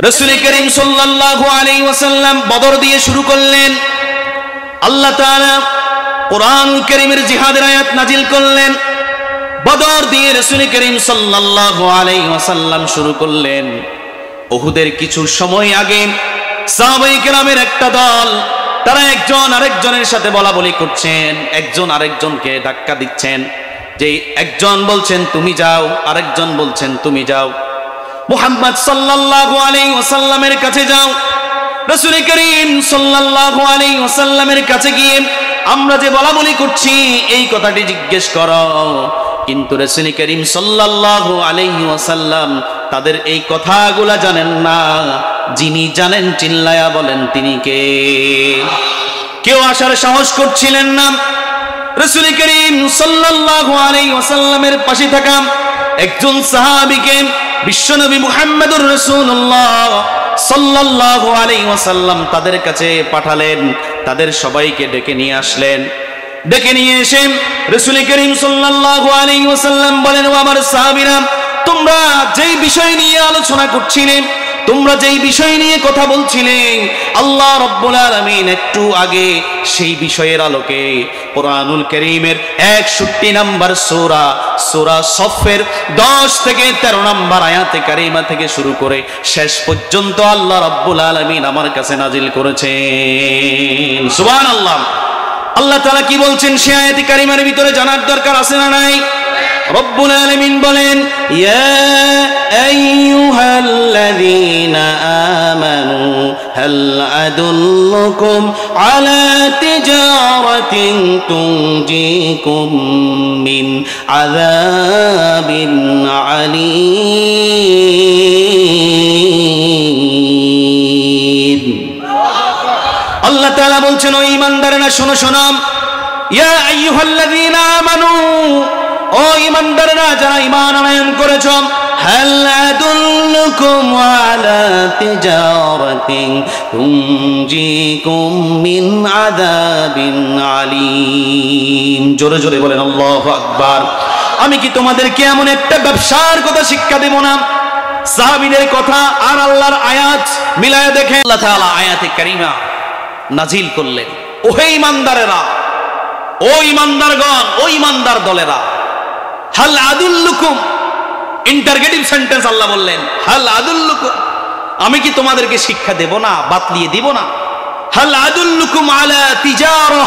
রাসূল করিম সাল্লাল্লাহু আলাইহি ওয়াসাল্লাম বদর দিয়ে শুরু করলেন। আল্লাহ তাআলা কোরআন কারীমের জিহাদের আয়াত নাজিল করলেন। বদর দিয়ে রাসূল করিম সাল্লাল্লাহু আলাইহি ওয়াসাল্লাম শুরু করলেন। উহুদের কিছু সময় আগে সাহাবায়ে কেরামের একটা দল, তারা একজন আরেকজনের সাথে বলাবলি করছেন, একজন আরেকজনকে ধাক্কা দিচ্ছেন। যে একজন বলছেন তুমি যাও, আরেকজন বলছেন তুমি যাও। মুহাম্মদ সাল্লাল্লাহু আলাইহি ওয়াসাল্লামের কাছে যাও। রাসূল করিম সাল্লাল্লাহু আলাইহি ওয়াসাল্লামের কাছে গিয়ে আমরা যে বলাবলি করছি এই কথাটি জিজ্ঞেস করো। কিন্তু রাসূল করিম সাল্লাল্লাহু আলাইহি ওয়াসাল্লাম তাদের এই কথাগুলা জানেন না। যিনি জানেন চিল্লায়া বলেন তিনি কে? কেউ আসার সাহস করছিলেন না। রাসূল করিম সাল্লাল্লাহু আলাইহি ওয়াসাল্লামের পাশে থাকা একজন সাহাবীকে বিশ্বনবী মুহাম্মদুর রাসূলুল্লাহ সাল্লাল্লাহু আলাইহি ওয়াসাল্লাম তাদের কাছে পাঠালেন। তাদের সবাইকে ডেকে নিয়ে আসলেন। ডেকে নিয়ে এসে রাসূল করিম সাল্লাল্লাহু আলাইহি ওয়াসাল্লাম বলেন, ও আমার সাহাবীরা, তোমরা যেই বিষয় নিয়ে আলোচনা করছিলে, তোমরা যেই বিষয় নিয়ে কথা বলছিলে, আল্লাহ রাব্বুল আলামিন একটু আগে সেই বিষয়ের আলোকে কোরআনুল কারীমের 61 নম্বর সূরা সূরা সফের 10 থেকে 13 নম্বর আয়াতে কারিমা থেকে শুরু করে শেষ পর্যন্ত আল্লাহ রাব্বুল আলামিন আমার কাছে নাজিল করেছেন। সুবহানাল্লাহ। আল্লাহ তাআলা কি বলছেন সেই আয়াতে কারিমার ভিতরে জানার দরকার আছে না নাই? রব্বুল আলামিন বলেন, ইয়া আইয়ুহাল্লাযীনা আমানু হাল আদুল্লুকুম আলা তিজারাতিন তুনজিকুম মিন আযাবিন আলীম। আল্লাহ তাআলা বলছেন, ও ঈমানদারেরা শোনো শোনো, ইয়া আইয়ুহাল্লাযীনা আমানু, ও ঈমানদারেরা যারা ঈমান আনয়ন করেছো, হাল আদুল্লুকুম আলা তিজারাতিন তুনজিকুম মিন আযাবিন আলীম। জোরে জোরে বলেন আল্লাহু আকবার। আমি কি তোমাদেরকে এমন একটা ব্যবসার কথা শিক্ষা দেব না? সাহাবীদের কথা আর আল্লাহর আয়াত মিলায়ে দেখেন। আল্লাহ তাআলা আয়াতে কারিমা নাজিল করলেন, ও হে ঈমানদারেরা, ও ঈমানদারগণ, ও ঈমানদার দলেরা, হাল আদুল্লুকুম, ইন্টারগেটিভ সেন্টেন্স আল্লাহ বললেন, হাল আদুল্লুকুম, আমি কি তোমাদেরকে শিক্ষা দেব না, বাতলিয়ে দিব না? হাল আদুল্লুকুম আলা তিজারা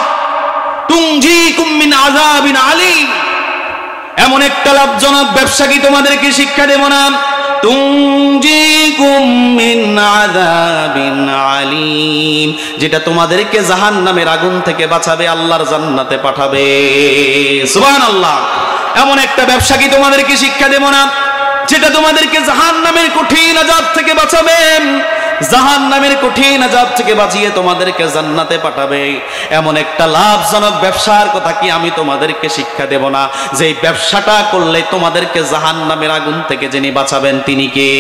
তুনজিকুম মিন আযাবিন আলীম, এমন একটা লাভজনক ব্যবসা কি তোমাদেরকে শিক্ষা দেব না? তুনজিকুম মিন আযাবিন আলীম, যেটা তোমাদেরকে জাহান্নামের আগুন থেকে বাঁচাবে, আল্লাহর জান্নাতে পাঠাবে। সুবহানাল্লাহ। এমন একটা ব্যবসা কি তোমাদেরকে শিক্ষা দেব না যেটা তোমাদেরকে জাহান্নামের কঠিন আযাব থেকে বাঁচাবে, জাহান্নামের কঠিন আযাব থেকে বাঁচিয়ে তোমাদেরকে জান্নাতে পাঠাবে? এমন একটা লাভজনক ব্যবসার কথা কি আমি তোমাদেরকে শিক্ষা দেব না, যে ব্যবসাটা করলে তোমাদেরকে জাহান্নামের আগুন থেকে যিনি বাঁচাবেন তিনি কে?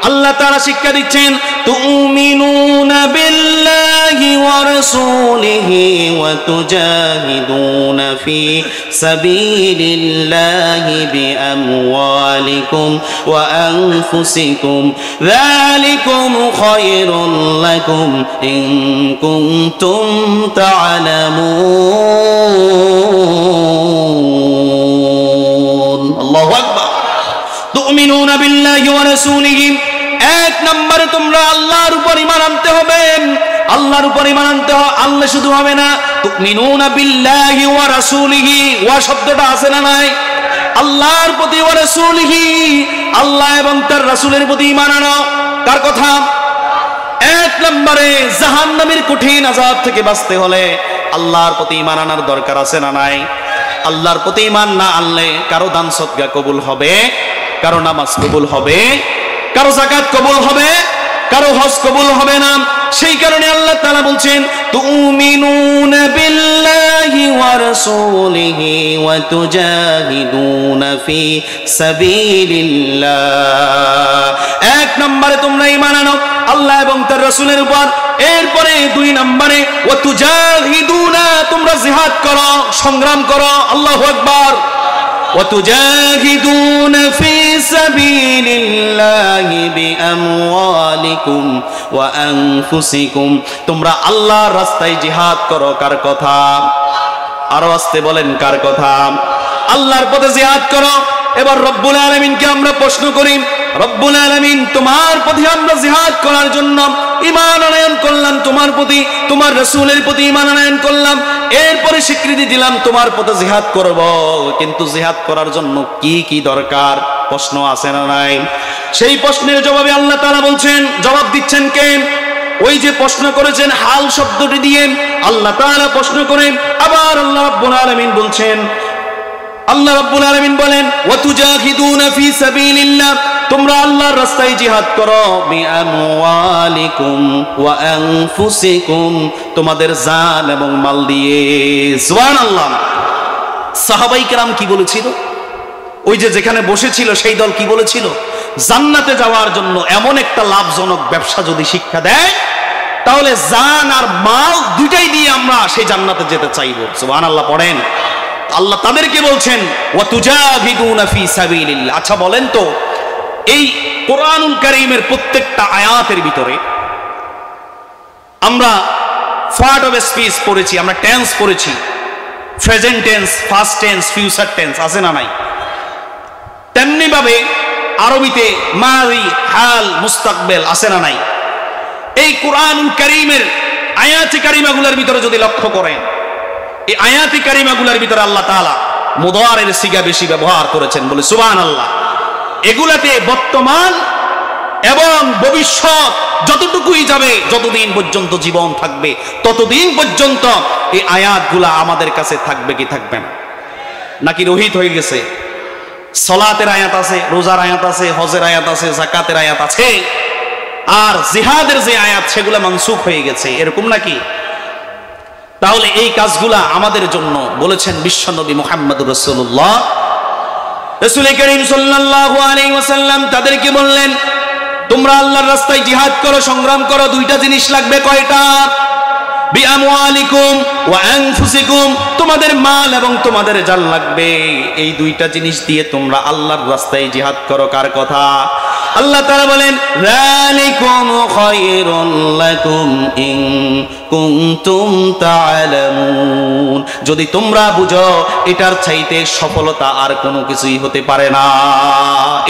আল্লাহ তাআলা শিক্ষা দিচ্ছেন, তুমিনুনা বিল্লাহি ওয়া রাসূলিহি ওয়া তুজাহিদুনা ফি সাবিলিল্লাহি বিআমওয়ালিকুম ওয়া আনফুসিকুম, যালিকুম খায়রুল লাকুম ইন কুনতুম তা'লামুন। আল্লাহু আকবার। তুমিনুনা বিল্লাহি ওয়া রাসূলিহি, এক নম্বরে তোমরা আল্লাহর উপর ঈমান আনতে হবে। আল্লাহর উপর ঈমান আনতে হবে, আল্লাহ শুধু হবে না, তুমিনুনা বিল্লাহি ওয়া রাসূলিহি, ওয়া শব্দটা আছে না নাই? আল্লাহর প্রতি, ওয়া রাসূলিহি, আল্লাহ এবং তার রাসূলের প্রতি ঈমান আনো। তার কথা এক নম্বরে জাহান্নামের কঠিন আযাব থেকে বাঁচতে হলে আল্লাহর প্রতি ঈমান আনার দরকার আছে না নাই? আল্লাহর প্রতি ঈমান না আনলে কারো দান সদকা কবুল হবে, কারো নামাজ কবুল হবে, কারো যাকাত কবুল হবে, কারো হজ কবুল হবে না। সেই কারণে আল্লাহ তাআলা বলছেন, তুমিনুনা বিল্লাহি ওয়া রাসূলিহি ওয়া তুজাহিদুনা ফি সাবিলিল্লাহ, এক নম্বরে তোমরা ঈমান আনো আল্লাহ এবং তার রাসূলের উপর। এরপরে দুই নম্বরে ওয়া তুজাহিদুনা, তোমরা জিহাদ করো, সংগ্রাম করো। আল্লাহু আকবার। وتجاهدون في سبيل الله بأموالكم وأنفسكم তোমরা আল্লাহর রাস্তায় জিহাদ করো কার কথা আরো আস্তে বলেন কার কথা আল্লাহর পথে জিহাদ করো এবার রব্বুল আলামিনকে আমরা প্রশ্ন করি রব্বুল আলামিন তোমার পথে আমরা জিহাদ করার জন্য ঈমান আনয়ন করলাম তোমার প্রতি তোমার রাসূলের প্রতি ঈমান আনয়ন করলাম এরপরে স্বীকৃতি দিলাম তোমার পথে জিহাদ করব কিন্তু জিহাদ করার জন্য কি কি দরকার প্রশ্ন আছে না নাই সেই প্রশ্নের জবাবে আল্লাহ তাআলা বলছেন জবাব দিচ্ছেন কে ওই যে প্রশ্ন করেছেন হাল শব্দটি দিয়ে আল্লাহ তাআলা প্রশ্ন করেন আবার আল্লাহ রাব্বুল আলামিন বলছেন আল্লাহ রাব্বুল আলামিন বলেন ওয়াতুজাহিদুনা ফি সাবিলিল্লাহ তোমরা আল্লাহর রাস্তায় জিহাদ করো বিআমওয়ালিকুম ওয়া আনফুসিকুম তোমাদের জান এবং মাল দিয়ে সুবহানাল্লাহ সাহাবায়ে কেরাম কি বলেছিল ওই যে যেখানে বসেছিল সেই দল কি বলেছিল জান্নাতে যাওয়ার জন্য এমন একটা লাভজনক ব্যবসা যদি শিক্ষা দেয় তাহলে জান আর মাল দুইটাই দিয়ে আমরা সেই জান্নাতে যেতে চাইবো সুবহানাল্লাহ পড়েন আল্লাহ তাদেরকে বলছেন ওয়াতুজাহিদুনা ফি সাবিলিল্লাহ আচ্ছা বলেন তো এই কোরআনুল কারীমের প্রত্যেকটা আয়াতের ভিতরে আমরা পার্ট অফ স্পিচ পড়েছি আমরা টেন্স পড়েছি present tense past tense future tense আছে না নাই তেমনি ভাবে আরবিতে মাদি হাল মুস্তাকবিল আছে না নাই এই কোরআনুল কারীমের আয়াতে কারিমাগুলোর ভিতরে যদি লক্ষ্য করেন এই আয়াতে কারিমাগুলোর ভিতরে আল্লাহ তাআলা মুদারের সিগা বেশি ব্যবহার করেছেন বলে সুবহানাল্লাহ এগুলাতে বর্তমান এবং ভবিষ্যৎ যতটুকুই যাবে যতদিন পর্যন্ত জীবন থাকবে ততদিন পর্যন্ত এই আয়াতগুলা আমাদের কাছে থাকবে কি থাকবে না নাকি রহিত হয়ে গেছে সালাতের আয়াত আছে রোজার আয়াত আছে হজের আয়াত আছে যাকাতের আয়াত আছে আর জিহাদের যে আয়াত সেগুলা মানসুখ হয়ে গেছে এরকম নাকি তাহলে এই কাজগুলা আমাদের জন্য বলেছেন বিশ্বনবী মুহাম্মদুর রাসূলুল্লাহ রাসূল করিম সাল্লাল্লাহু আলাইহি ওয়াসাল্লাম তাদেরকে বললেন তোমরা আল্লাহর রাস্তায় জিহাদ করো সংগ্রাম করো দুইটা জিনিস লাগবে কয়টা বিআমওয়ালিকুম ওয়া আনফুসিকুম তোমাদের মাল এবং তোমাদের জান লাগবে এই দুইটা জিনিস দিয়ে তোমরা আল্লাহর রাস্তায় জিহাদ করো কার কথা আল্লাহ তাআলা বলেন যালিকুম খায়রুল লাকুম ইন কুনতুম তা'লামুন যদি তোমরা বুঝো এটার চাইতে সফলতা আর কোনো কিছুই হতে পারে না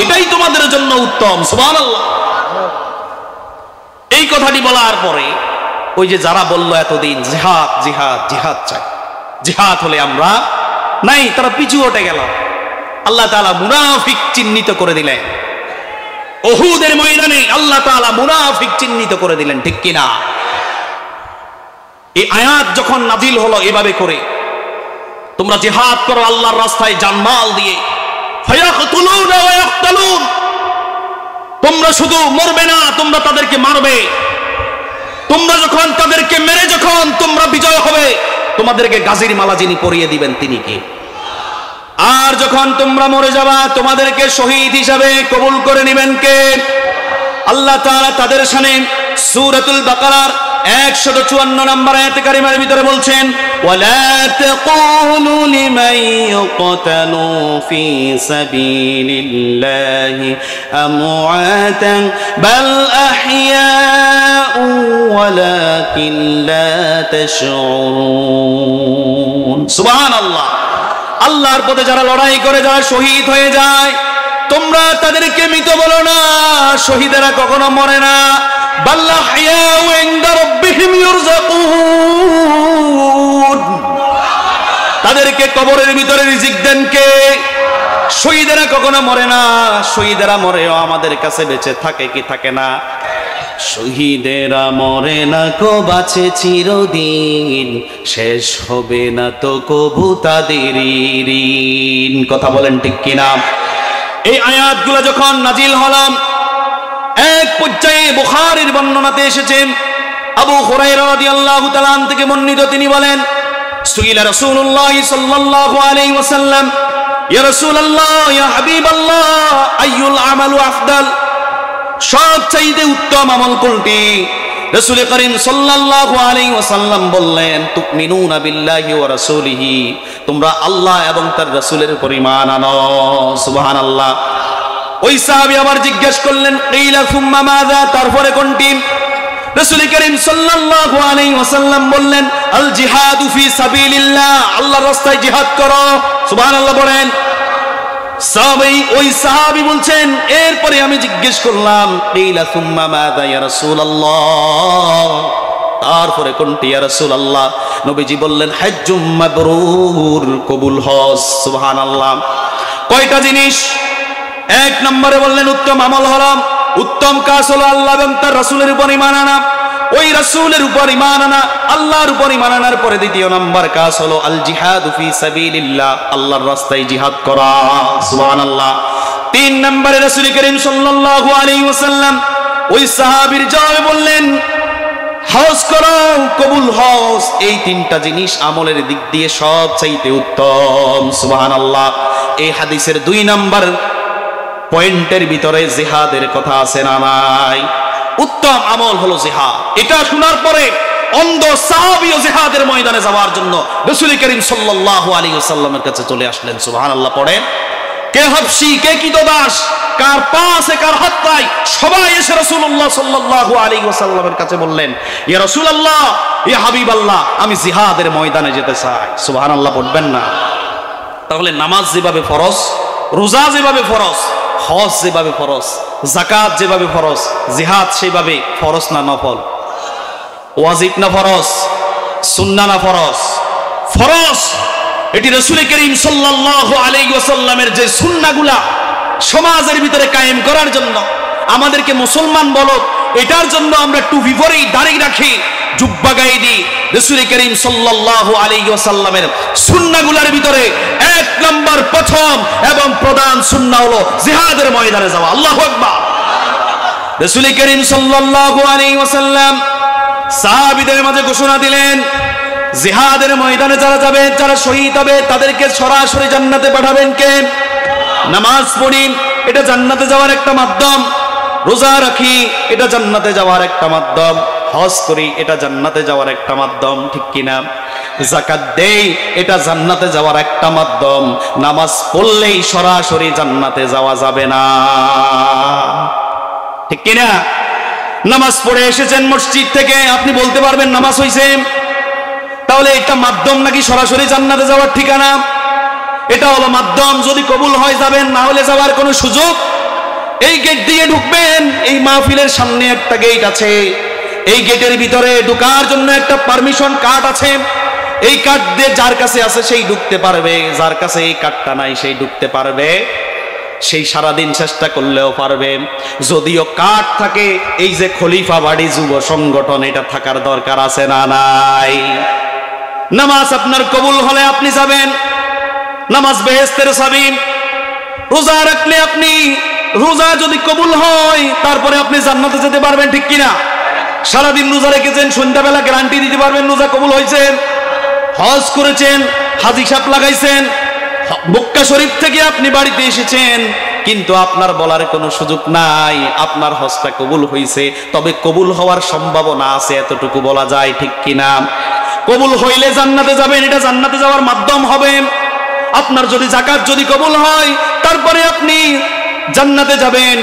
এটাই তোমাদের জন্য উত্তম সুবহানাল্লাহ এই কথাটি বলার পরে ওই যে যারা বলল এতদিন জিহাদ জিহাদ জিহাদ চাই জিহাদ হলে আমরা নাই তারা পিছু হটে গেল আল্লাহ তাআলা মুনাফিক চিহ্নিত করে দিলেন উহুদের ময়দানে আল্লাহ তাআলা মুনাফিক চিহ্নিত করে দিলেন ঠিক কি না এই আয়াত যখন নাজিল হলো এভাবে করে তোমরা জিহাদ করো আল্লাহর রাস্তায় জানমাল দিয়ে ফায়াকতুলুনা ওয়া ইয়াকতালুন তোমরা শুধু মরবে না তোমরা তাদেরকে মারবে তোমরা যখন তাদেরকে মেরে যখন তোমরা বিজয় হবে তোমাদেরকে গাজীর মালা যিনি পরিয়ে দিবেন তিনি কে আর যখন তোমরা মরে যাবা তোমাদেরকে শহীদ হিসাবে কবুল করে নেবেন কে আল্লাহ তাআলা তাদের শানে সূরাতুল বাকারার 154 নম্বর আয়াতে কারিমার ভিতরে বলছেন ওয়ালা তাকুলু লিমান ইয়াকতালু ফি সাবিলিল্লাহি আমওয়াতান বাল আহইয়াউ ওয়ালাকিন লা তাশউরুন সুবহানাল্লাহ আল্লাহর পথে যারা লড়াই করে যারা শহীদ হয়ে যায় তোমরা তাদেরকে মৃত বলো না শহীদেরা কখনো মরে না বাল্লা হায়াউ ইনদা রাব্বিহিম ইরযাকুন তাদেরকে কবরের ভিতরে রিজিক দেন কে শহীদেরা কখনো মরে না শহীদেরা মরেও আমাদের কাছে বেঁচে থাকে কি থাকে না শহীদেরা মরে না কো বাঁচে চিরদিন শেষ হবে না তো কবু তাদের ঋণ কথা বলেন ঠিক কিনা এই আয়াতগুলো যখন নাজিল হলো এক পর্যায়ে বুখারীর বর্ণনাতে এসেছে আবু হুরায়রা রাদিয়াল্লাহু তাআলা থেকে বর্ণিত তিনি বলেন সুইলা রাসূলুল্লাহ সাল্লাল্লাহু আলাইহি ওয়াসাল্লাম ইয়া রাসূলুল্লাহ ইয়া হাবিবাল্লাহ আইয়ুল আমালু আফদাল সবচাইতে উত্তম আমল কোনটি রাসূল করিম সাল্লাল্লাহু আলাইহি ওয়াসাল্লাম বললেন, তুমিনুনা বিল্লাহি ওয়া রাসূলিহি, তোমরা আল্লাহ এবং তার রাসূলের উপর ঈমান আনো। সুবহানাল্লাহ। ওই সাহাবী আবার জিজ্ঞেস করলেন, কিলা সুম্মা মাযা, তারপরে কোনটি? রাসূল করিম সাল্লাল্লাহু আলাইহি ওয়াসাল্লাম বললেন, আল জিহাদু ফি সাবিলিল্লাহ, আল্লাহর রাস্তায় জিহাদ করো। সুবহানাল্লাহ বলেন। ওই সাহাবী বলছেন, এরপরে আমি জিজ্ঞেস করলাম, কিলা সুম্মা মাযা ইয়া রাসূলুল্লাহ, তারপরে কোনটি ইয়া রাসূলুল্লাহ? নবীজি বললেন, হজ্জুম মাবরুর, কবুল হজ। সুবহানাল্লাহ। কয়টা জিনিস? এক নম্বরে বললেন উত্তম আমল হলো, উত্তম কাজ হলো আল্লাহ এবং তার রাসূলের উপর ঈমান আনা। ওই রাসূলের উপর ঈমান আনা, আল্লাহর উপর ঈমান আনার পরে দ্বিতীয় নম্বর কাজ হলো আল জিহাদু ফি সাবিলিল্লাহ, আল্লাহর রাস্তায় জিহাদ করা। সুবহানাল্লাহ। তিন নম্বরে রাসূল করিম সাল্লাল্লাহু আলাইহি ওয়াসাল্লাম ওই সাহাবীর জবাবে বললেন, হজ করো, কবুল হজ। এই তিনটা জিনিস আমলের দিক দিয়ে সবচাইতে উত্তম। সুবহানাল্লাহ। এই হাদিসের 2 নম্বর পয়েন্টের ভিতরে জিহাদের কথা আছে না নাই? উত্তম আমল হলো জিহাদ। এটা শোনার পরে অন্ধ সাহাবীও জিহাদের ময়দানে যাওয়ার জন্য রাসূল করিম সাল্লাল্লাহু আলাইহি ওয়াসাল্লামের কাছে চলে আসলেন। সুবহানাল্লাহ পড়েন। কে হাবশী, কে কিতদাস, কার পা আছে, কার হাত নাই, সবাই এসে রাসূলুল্লাহ সাল্লাল্লাহু আলাইহি ওয়াসাল্লামের কাছে বললেন, ইয়া রাসূলুল্লাহ, ইয়া হাবিবাল্লাহ, আমি জিহাদের ময়দানে যেতে চাই। সুবহানাল্লাহ পড়বেন না? তাহলে নামাজ যেভাবে ফরজ, রোজা যেভাবে ফরজ, হজ যেভাবে ফরজ, যাকাত যেভাবে ফরজ, জিহাদ সেভাবে ফরজ না নফল? ওয়াজিব না ফরজ? সুন্নাহ না ফরজ? ফরজ। এটি রাসূল করিম সাল্লাল্লাহু আলাইহি ওয়াসাল্লামের যে সুন্নাহগুলা সমাজের ভিতরে কায়েম করার জন্য, আমাদেরকে মুসলমান বলো, এটার জন্য আমরা টুপি পরি, দাড়ি রাখি, জুব্বা গায়ে দিই। রাসূল করিম সাল্লাল্লাহু আলাইহি ওয়াসাল্লামের সুন্নাহগুলোর ভিতরে এক নম্বর, প্রথম এবং প্রধান সুন্নাহ হলো জিহাদের ময়দানে যাওয়া। আল্লাহু আকবার। রাসূল করিম সাল্লাল্লাহু আলাইহি ওয়াসাল্লাম সাহাবীদের মাঝে ঘোষণা দিলেন, জিহাদের ময়দানে যারা যাবে, যারা শহীদ হবে, তাদেরকে সরাসরি জান্নাতে পাঠাবেন কে? নামাজ পড়ি, এটা জান্নাতে যাওয়ার একটা মাধ্যম। রোজা রাখি, এটা জান্নাতে যাওয়ার একটা মাধ্যম। হজ করি, এটা জান্নাতে যাওয়ার একটা মাধ্যম। ঠিক কিনা? যাকাত দেই, এটা জান্নাতে যাওয়ার একটা মাধ্যম। নামাজ পড়লেই সরাসরি জান্নাতে যাওয়া যাবে না। ঠিক কিনা? নামাজ পড়ে এসেছেন মসজিদ থেকে, আপনি বলতে পারবেন নামাজ হইছে? তাহলে এটা মাধ্যম নাকি সরাসরি জান্নাতে যাওয়ার ঠিকানা? এটা হলো মাধ্যম। যদি কবুল হয় যাবেন, না হলে যাওয়ার কোনো সুযোগ। এই গেট দিয়ে ঢুকবেন, এই মাহফিলের সামনে একটা গেট আছে, এই গেটের ভিতরে ঢোকার জন্য একটা পারমিশন কার্ড আছে। এই কার্ড দিয়ে যার কাছে আছে সেই ঢুকতে পারবে, যার কাছে এই কার্ডটা নাই সেই ঢুকতে পারবে, সেই সারাদিন চেষ্টা করলেও পারবে। যদিও কার্ড থাকে, এই যে খলিফা বাড়ি যুব সংগঠন, এটা থাকার দরকার আছে না নাই? নামাজ আপনার কবুল হলে আপনি যাবেন, নামাজ বেহেশতের চাবি। রোজা রাখলে আপনি, রোজা যদি কবুল হয় তারপরে আপনি জান্নাতে যেতে পারবেন। ঠিক কিনা? সারাদিন রোজা রেখেছেন, সন্ধ্যাবেলা গ্যারান্টি দিতে পারবেন রোজা কবুল হয়েছে। হজ করেছেন, হাজি সাহেব লাগাইছেন, মক্কা শরীফ থেকে আপনি বাড়িতে এসেছেন, কিন্তু আপনার বলার কোনো সুযোগ নাই আপনার হজটা কবুল হয়েছে। তবে কবুল হওয়ার সম্ভাবনা আছে, এতটুকু বলা যায়। ঠিক কিনা? কবুল হইলে জান্নাতে যাবেন, এটা জান্নাতে যাওয়ার মাধ্যম হবে। আপনার যদি যাকাত যদি কবুল হয়, তারপরে আপনি জান্নাতে যাবেন।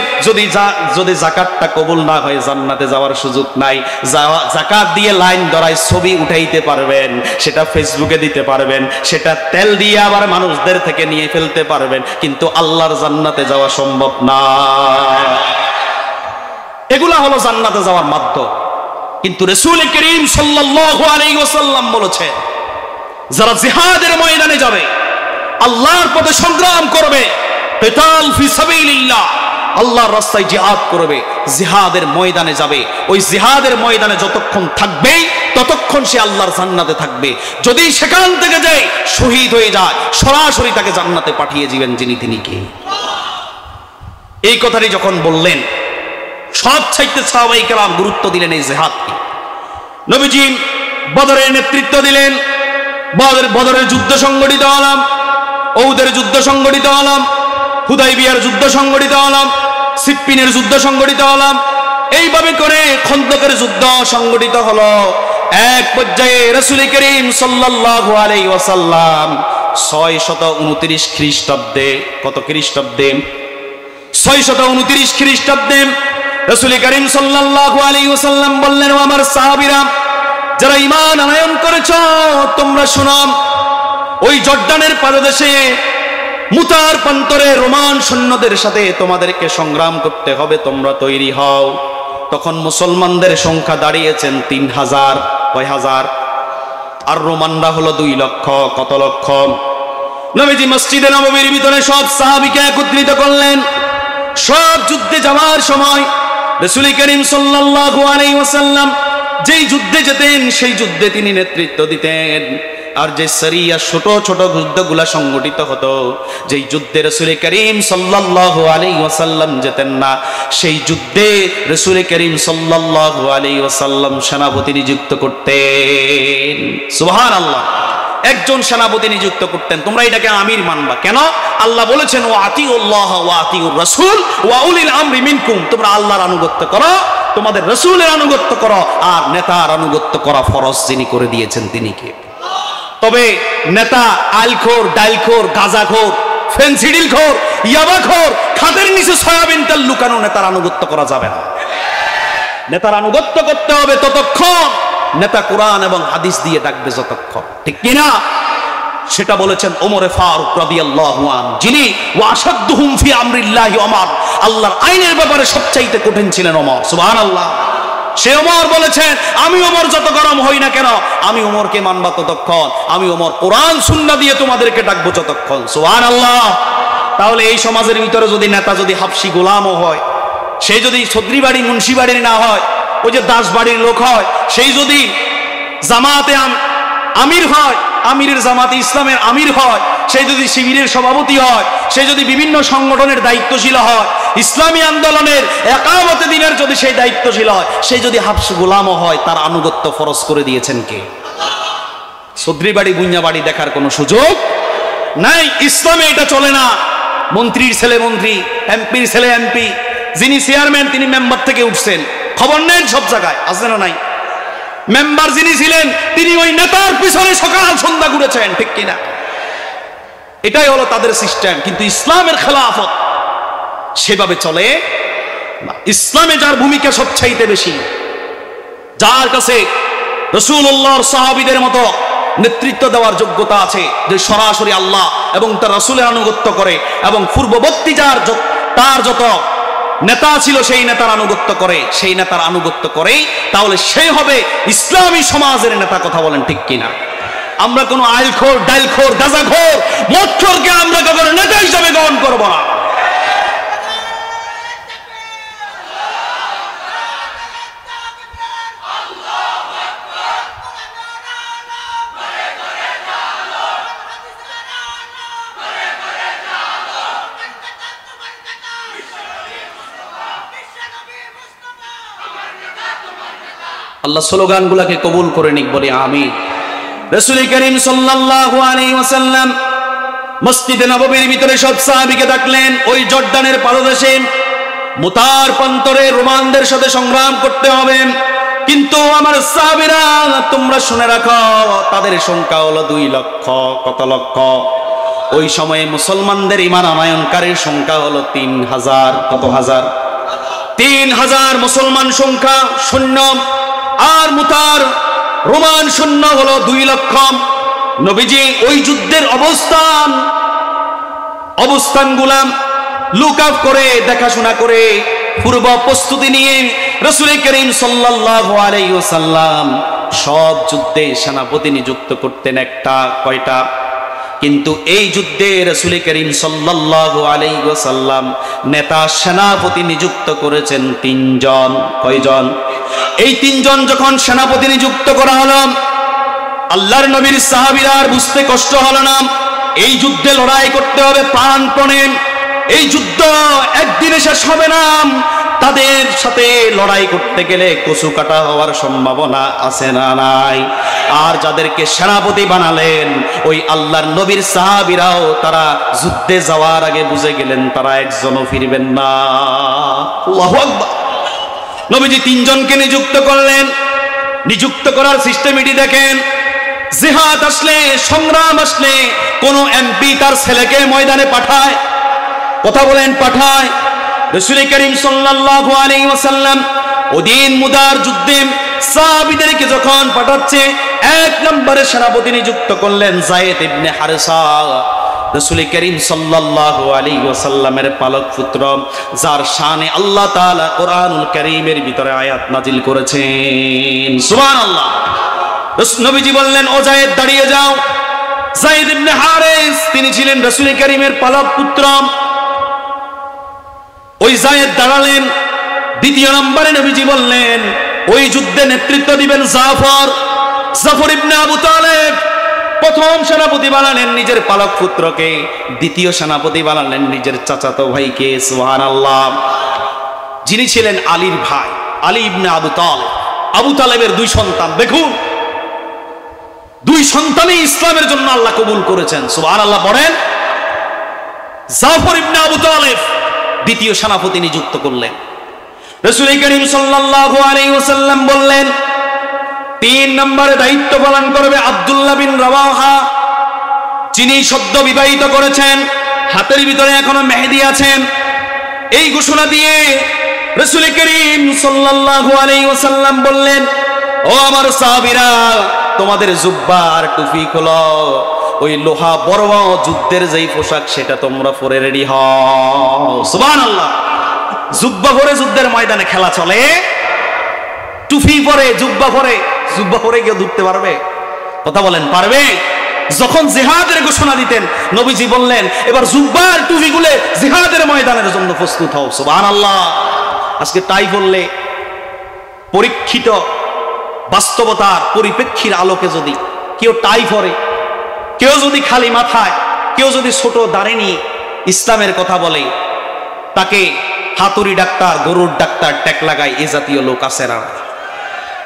যদি যাকাতটা কবুল না হয়, জান্নাতে যাওয়ার সুযোগ নাই। যাকাত দিয়ে লাইন ধরায় ছবি উঠাইতে পারবেন, সেটা ফেসবুকে দিতে পারবেন, সেটা তেল দিয়ে আবার মানুষদের থেকে নিয়ে ফেলতে পারবেন, কিন্তু আল্লাহর জান্নাতে যাওয়া সম্ভব না। এগুলা হলো জান্নাতে যাওয়ার মাধ্যম। কিন্তু রাসূল করিম সাল্লাল্লাহু আলাইহি ওয়াসাল্লাম বলেছেন, যারা জিহাদের ময়দানে যাবে, আল্লাহর পথে সংগ্রাম করবে, কিতাল ফি সাবিলিল্লাহ, আল্লাহর রাস্তায় জিহাদ করবে, জিহাদের ময়দানে যাবে, ওই জিহাদের ময়দানে যতক্ষণ থাকবে ততক্ষণ সে আল্লাহর জান্নাতে থাকবে। যদি সেখান থেকে যায় শহীদ হয়ে যায়, সরাসরি তাকে জান্নাতে পাঠিয়ে দিবেন যিনি, তিনি কে? এই কথাটি যখন বললেন, সব চাইতে সাহাবায়ে কেরাম গুরুত্ব দিলেন এই জিহাদকে। নবীজি বদরের নেতৃত্ব দিলেন, বদরের যুদ্ধ সংগঠিত হলাম, উহুদের যুদ্ধ সংগঠিত হলাম, হুদাইবিয়ার যুদ্ধ সংগঠিত হলাম, সিফফিনের যুদ্ধ সংগঠিত হলাম, এইভাবে করে খন্দকের যুদ্ধ সংগঠিত হলো। এক পর্যায়ে রাসূল করিম সাল্লাল্লাহু আলাইহি ওয়াসাল্লাম 629 খ্রিস্টাব্দে, কত খ্রিস্টাব্দে? 629 খ্রিস্টাব্দে রাসূল করিম সাল্লাল্লাহু আলাইহি ওয়াসাল্লাম বললেন, ও আমার সাহাবীরা, যারা ঈমান আনয়ন করেছো তোমরা শোনো, ওই জর্ডানের পাদদেশে মুতার প্রান্তরে রোমান সৈন্যদের সাথে তোমাদেরকে সংগ্রাম করতে হবে, তোমরা তৈরি হও। তখন মুসলমানদের সংখ্যা দাঁড়িয়েছেন 3000, কয় হাজার? আর রোমানরা হলো 2 লক্ষ। কত লক্ষ? নবীজি মসজিদে নববীর ভিতরে সব সাহাবীকে একত্রিত করলেন। সব যুদ্ধে যাওয়ার সময় রাসূল করিম সাল্লাল্লাহু আলাইহি ওয়াসাল্লাম যেই যুদ্ধে যেতেন সেই যুদ্ধে তিনি নেতৃত্ব দিতেন। আর যে সরিয়া ছোট ছোট যুদ্ধগুলা সংগঠিত হতো, যেই যুদ্ধে রাসূল করিম সাল্লাল্লাহু আলাইহি ওয়াসাল্লাম যেতেন না, সেই যুদ্ধে রাসূল করিম সাল্লাল্লাহু আলাইহি ওয়াসাল্লাম সেনাপতি নিযুক্ত করতেন। সুবহানাল্লাহ। একজন সেনাপতি নিযুক্ত করতেন। তোমরা এটাকে আমির মানবা কেন? আল্লাহ বলেছেন, ওয়া আতিউল্লাহ ওয়া আতিউর রাসূল ওয়া উলিল আমরি মিনকুম, তোমরা আল্লাহর আনুগত্য করো, তোমাদের রাসূলের আনুগত্য করো, আর নেতার আনুগত্য করা ফরজ যিনি করে দিয়েছেন তিনি কে? তবে নেতা আলখোর, ডাইলখোর, গাঁজাখোর, ফেন্সিডিলখোর, ইয়াবাখোর, খাদের নিচে সয়াবিন তেল লুকানো নেতার আনুগত্য করা যাবে না। নেতার আনুগত্য করতে হবে ততক্ষণ নেতা কোরআন এবং হাদিস দিয়ে ডাকবে যতক্ষণ, ঠিক কিনা? সেটা বলেছেন ওমর ফারুক রাদিয়াল্লাহু আনহু, যিনি ওয়াশাদ্দুহুম ফি আমরিল্লাহি ওমর, আল্লাহর আইনের ব্যাপারে সবচাইতে কঠিন ছিলেন ওমর। সুবহানাল্লাহ। সে ওমর বলেছেন, আমি ওমর যত গরম হই না কেন, আমি ওমরকে মানবা ততক্ষণ, আমি ওমর কোরআন সুন্নাহ দিয়ে তোমাদেরকে ডাকবো যতক্ষণ। সুবহানাল্লাহ। তাহলে এই সমাজের ভিতরে যদি নেতা যদি হাফসি গোলামও হয়, সে যদি চৌধুরী বাড়ি মুন্সি বাড়ির না হয়, ওই যে দাস বাড়ির লোক হয়, সেই যদি জামাতে আমির হয়, আমিরের জামাতে ইসলামের আমির হয়, সে যদি শিবিরের সভাপতি হয়, সে যদি বিভিন্ন সংগঠনের দায়িত্বশীল হয়, ইসলামী আন্দোলনের একামতে দিনের যদি সেই দায়িত্বশীল হয়, সে যদি হাফস গোলামও হয়, তার আনুগত্য ফরজ করে দিয়েছেন কে? চৌধুরী বাড়ি বুইয়া বাড়ি দেখার কোনো সুযোগ নাই। ইসলামে এটা চলে না। মন্ত্রীর ছেলে মন্ত্রী, এমপির ছেলে এমপি, যিনি চেয়ারম্যান তিনি মেম্বার থেকে উঠছেন, খবর নেন সব জায়গায়, আছে না নাই? মেম্বার যিনি ছিলেন তিনি ওই নেতার পিছনে সকাল সন্ধ্যা ঘুরেছেন, ঠিক কিনা? এটাই হলো তাদের সিস্টেম। কিন্তু ইসলামের খেলাফত সেভাবে চলে না। ইসলামে যার ভূমিকা সবচাইতে বেশি, যার কাছে রাসূলুল্লাহর সাহাবীদের মতো নেতৃত্ব দেওয়ার যোগ্যতা আছে, যে সরাসরি আল্লাহ এবং তার রাসূলের আনুগত্য করে, এবং পূর্ববর্তী তার যত নেতা ছিল সেই নেতার আনুগত্য করে, সেই নেতার আনুগত্য করে, তাহলে সে হবে ইসলামী সমাজের নেতা। কথা বলেন ঠিক কিনা? আমরা কোনো আইলখোর, ডাইলখোর, গাঁজাখোর, মদখোরকে আমরা কখনো নেতা হিসাবে গ্রহণ করব না। আল্লাহ স্লোগানগুলোকে কবুল করে নিক, বলি আমিন। রাসূল করিম সাল্লাল্লাহু আলাইহি ওয়াসাল্লাম মসজিদে নববীর ভিতরে সব সাহাবীকে ডাকলেন। ওই জর্ডানের পাদদেশে মুতার প্রান্তরে রোমানদের সাথে সংগ্রাম করতে হবে, কিন্তু আমার সাহাবীরা তোমরা শুনে রাখো, তাদের সংখ্যা হলো 2 লক্ষ। কত লক্ষ? ওই সময়ে মুসলমানদের ঈমান আনয়নকারীর সংখ্যা হলো 3000। কত হাজার? 3000 মুসলমান সংখ্যা শূন্য, আর মুতার রোমান সৈন্য হলো 2 লক্ষ। নবীজি ওই যুদ্ধের অবস্থানগুলা লুক আপ করে, দেখাশোনা করে, পূর্ব প্রস্তুতি নিয়ে রাসূল করিম সাল্লাল্লাহু আলাইহি ওয়াসাল্লাম সব যুদ্ধে সেনাপতি নিযুক্ত করতেন। একটা, কয়টা? কিন্তু এই যুদ্ধে রাসূল করিম সাল্লাল্লাহু আলাইহি ওয়াসাল্লাম নেতা সেনাপতি নিযুক্ত করেছেন 3 জন। কয়জন? এই 3 জন যখন সেনাপতি নিযুক্ত করা হলো, আল্লাহর নবীর সাহাবীরা আর বুঝতে কষ্ট হলো না। এই যুদ্ধে লড়াই করতে হবে প্রাণপণে। এই যুদ্ধ একদিনে শেষ হবে না। তাদের সাথে লড়াই করতে গেলে কচু কাটা হওয়ার সম্ভাবনা আছে না নাই? আর যাদেরকে সেনাপতি বানালেন, ওই আল্লাহর নবীর সাহাবীরাও তারা যুদ্ধে যাওয়ার আগে বুঝে গেলেন তারা একজনও ফিরবেন না। আল্লাহু আকবার। নবীজি তিনজনকে নিযুক্ত করলেন। নিযুক্ত করার সিস্টেমটি দেখেন, জিহাদ আসলে, সংগ্রাম আসলে কোন এমপি তার ছেলেকে ময়দানে পাঠায়? কথা বলেন, পাঠায়? রাসূল করিম সাল্লাল্লাহু আলাইহি ওয়াসাল্লাম ওদিন মুদার যুদ্ধে সাহাবীদেরকে যখন পাঠাচ্ছে, এক নম্বরে সেনাপতি নিযুক্ত করলেন যায়েদ ইবনে হারেসা, রাসূল করিম সাল্লাল্লাহু আলাইহি ওয়াসাল্লামের পালক পুত্র, যার শানে আল্লাহ তাআলা কোরআনুল কারীমের ভিতরে আয়াত নাজিল করেছেন। সুবহানাল্লাহ। নবীজি বললেন, ও যায়েদ দাঁড়িয়ে যাও। যায়েদ ইবনে হারেস তিনি ছিলেন রাসূল করিমের পালক পুত্র। ওই যায়েদ দাঁড়ালেন। দ্বিতীয় নম্বরে নবীজি বললেন, ওই যুদ্ধে নেতৃত্ব দিবেন জাফর। জাফর ইবনে আবু তালেব প্রথম সেনাপতি বানালেন নিজের পালক পুত্রকে, দ্বিতীয় সেনাপতি বানালেন নিজের চাচাতো ভাইকে। সুবহানাল্লাহ। যিনি ছিলেন আলীর ভাই, আলী ইবনে আবু তালেব। আবু তালেবের দুই সন্তান, দেখুন দুই সন্তানই ইসলামের জন্য আল্লাহ কবুল করেছেন। সুবহানাল্লাহ পড়েন। জাফর ইবনে আবু তালেব দ্বিতীয় সেনাপতি নিযুক্ত করলেন। রাসূল করিম সাল্লাল্লাহু আলাইহি ওয়াসাল্লাম বললেন, তিন নম্বরে দায়িত্ব পালন করবে আব্দুল্লাহ বিন রাওয়াহা, যিনি সদ্য বিবাহিত করেছেন, হাতের ভিতরে এখনো মেহেদি আছেন। এই ঘোষণা দিয়ে রাসূল করিম সাল্লাল্লাহু আলাইহি ওয়াসাল্লাম বললেন, ও আমার সাহাবীরা, তোমাদের জুব্বা আর টুপি খোলো, ওই লোহা বড় যুদ্ধের যেই পোশাক সেটা তোমরা পরে রেডি হও। সুবহানাল্লাহ। জুব্বা পরে যুদ্ধের ময়দানে খেলা চলে? টুপি পরে, জুব্বা পরে কেউ ধরতে পারবে? কথা বলেন, পারবে? যখন জিহাদের ঘোষণা দিতেন নবীজি বললেন, এবার জুব্বার টুপি গুলে জিহাদের ময়দানের জন্য প্রস্তুত হও। সুবহানাল্লাহ। আজকে টাই বললে পরীক্ষিত বাস্তবতার পরিপ্রেক্ষির আলোকে যদি কেউ টাই পরে, কেউ যদি খালি মাথায়, কেউ যদি ছোট দাড়ি নিয়ে ইসলামের কথা বলে, তাকে হাতুড়ি ডাক্তার, গরুর ডাক্তার ট্যাগ লাগায়, এ জাতীয় লোক আছে না?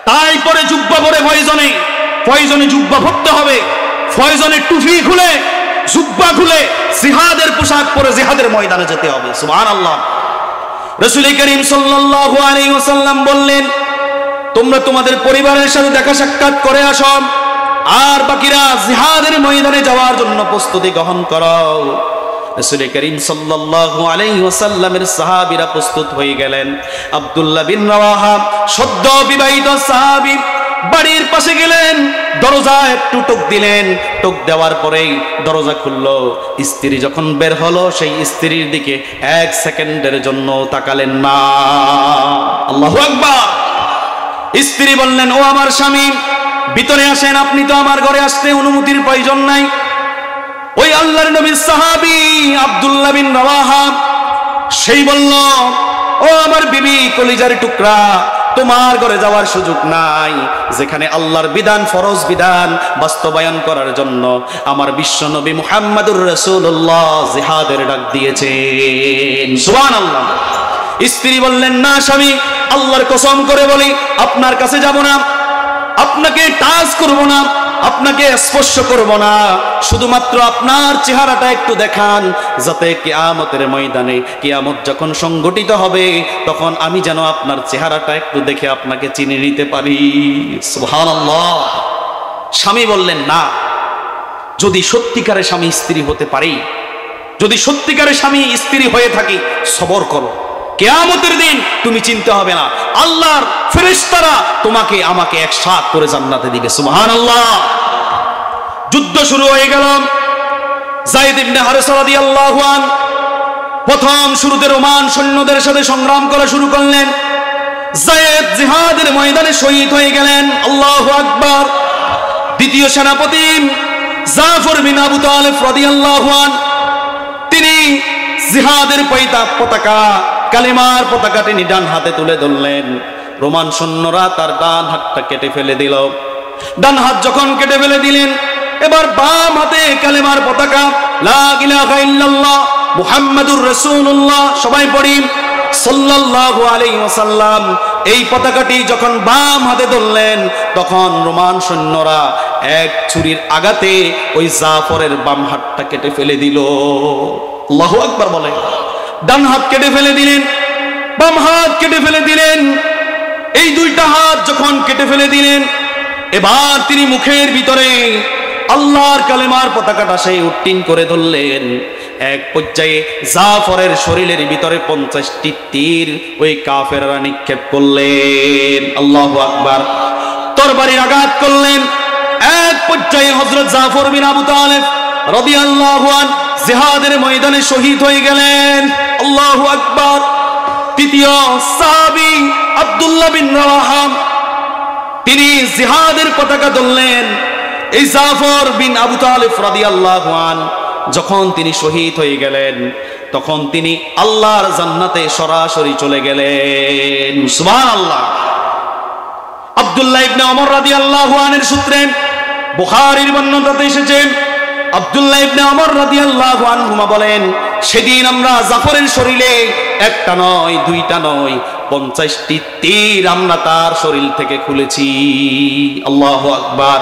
তাই পরে জুব্বা পরে প্রয়োজনে জুব্বা পরতে হবে, প্রয়োজনে টুপি খুলে, জুব্বা খুলে, জিহাদের পোশাক পরে জিহাদের ময়দানে যেতে হবে। সুবহানাল্লাহ। রাসূল করিম সাল্লাল্লাহু আলাইহি ওয়াসাল্লাম বললেন, তোমরা তোমাদের পরিবারের সাথে দেখা সাক্ষাৎ করে আসো, আর বাকিরা জিহাদের ময়দানে যাওয়ার জন্য প্রস্তুতি গ্রহণ করো। রাসূল করিম সাল্লাল্লাহু আলাইহি ওয়াসাল্লামের সাহাবীরা প্রস্তুত হয়ে গেলেন। আব্দুল্লাহ বিন রাওয়াহা সদ্য বিবাহিত সাহাবী, বাড়ির পাশে গেলেন, দরজায় একটু টোক দিলেন। টোক দেওয়ার পরেই দরজা খুললো। স্ত্রী যখন বের হলো, সেই স্ত্রীর দিকে এক সেকেন্ডের জন্য তাকালেন না। আল্লাহু আকবার। স্ত্রী বললেন, ও আমার স্বামী, ভিতরে আসেন, আপনি তো আমার ঘরে আসতে অনুমতির প্রয়োজন নাই। ওই আল্লাহর নবীর সাহাবী আব্দুল্লাহ বিন রাওয়াহা সেই বলল, ও আমার বিবি, কলিজার টুকরা, তোমার ঘরে যাওয়ার সুযোগ নাই, যেখানে আল্লাহর বিধান, ফরজ বিধান বাস্তবায়ন করার জন্য আমার বিশ্ব নবী মুহাম্মদুর রাসূলুল্লাহ জিহাদের ডাক দিয়েছেন। সুবহানাল্লাহ। স্ত্রী বললেন, না স্বামী, আল্লাহর কসম করে বলি, আপনার কাছে যাব না, আপনাকে টাচ করব না, আপনাকে স্পর্শ করব না, শুধুমাত্র আপনার চেহারাটা একটু দেখান, যাতে কিয়ামতের ময়দানে, কিয়ামত যখন সংগঠিত হবে, তখন আমি যেন আপনার চেহারাটা একটু দেখে আপনাকে চিনে নিতে পারি। সুবহানাল্লাহ। স্বামী বললেন, না, যদি সত্যিকারের স্বামী স্ত্রী হতে পারি, যদি সত্যিকারের স্বামী স্ত্রী হয়ে থাকি, সবর করো, কিয়ামতের দিন তুমি চিনতে হবে না, আল্লাহর ফেরেশতারা তোমাকে আমাকে একসাথে করে জান্নাতে দিবে। সুবহানাল্লাহ। যুদ্ধ শুরু হয়ে গেল। যায়েদ ইবনে হারেসা রাদিয়াল্লাহু আনহু প্রথম শুরুতে রোমান সৈন্যদের সাথে সংগ্রাম করা শুরু করলেন। যায়েদ জিহাদের ময়দানে শহীদ হয়ে গেলেন। আল্লাহু আকবার। দ্বিতীয় সেনাপতি জাফর বিন আবু তালেব রাদিয়াল্লাহু আনহু, তিনি জিহাদের পতাকা, কালেমার পতাকা তিনি ডান হাতে তুলে ধরলেন। রোমান সৈন্যরা তার ডান হাতটা কেটে ফেলে দিল। ডান হাত যখন কেটে ফেলে দিলেন, এবার বাম হাতে কালেমার পতাকা, লা ইলাহা ইল্লাল্লাহ মুহাম্মাদুর রাসূলুল্লাহ, সবাই পড়ি সাল্লাল্লাহু আলাইহি ওয়াসাল্লাম, এই পতাকাটি যখন বাম হাতে ধরলেন, তখন রোমান সৈন্যরা এক ছুরির আঘাতে ওই জাফরের বাম হাতটা কেটে ফেলে দিল। আল্লাহু আকবার বলে। ডান হাত কেটে ফেলে দিলেন, বাম হাত কেটে ফেলে দিলেন। এই দুইটা হাত যখন কেটে ফেলে দিলেন, এবার তিনি মুখের ভিতরে আল্লাহর কালেমার পতাকাটা সেই উত্তীর্ণ করে ধরলেন। এক পর্যায়ে জাফরের শরীরের ভিতরে 50টি তীর ওই কাফেররা নিক্ষেপ করলেন। আল্লাহু আকবার। তরবারির আঘাত করলেন। এক পর্যায়ে হযরত জাফর বিন আবু তালেব রাদিয়াল্লাহু আনহু জিহাদের ময়দানে শহীদ হয়ে গেলেন। আল্লাহু আকবার। তৃতীয় সাহাবী আব্দুল্লাহ বিন রাওয়াহা, তিনি জিহাদের পতাকা ধরলেন। এই জাফর বিন আবু তালেব রাদিয়াল্লাহু আনহু যখন তিনি শহীদ হয়ে গেলেন, তখন তিনি আল্লাহর জান্নাতে সরাসরি চলে গেলেন। সুবহানাল্লাহ। আব্দুল্লাহ ইবনে ওমর রাদিয়াল্লাহু আনহুর সূত্রে বুখারীর বর্ণনাতে এসেছে, আব্দুল্লাহ ইবনে ওমর রাদিয়াল্লাহু আনহুমা বলেন, সেদিন আমরা জাফরের শরীরে একটা নয়, দুইটা নয়, 50টি তীর আমরা তার শরীর থেকে খুলেছি। আল্লাহু আকবার।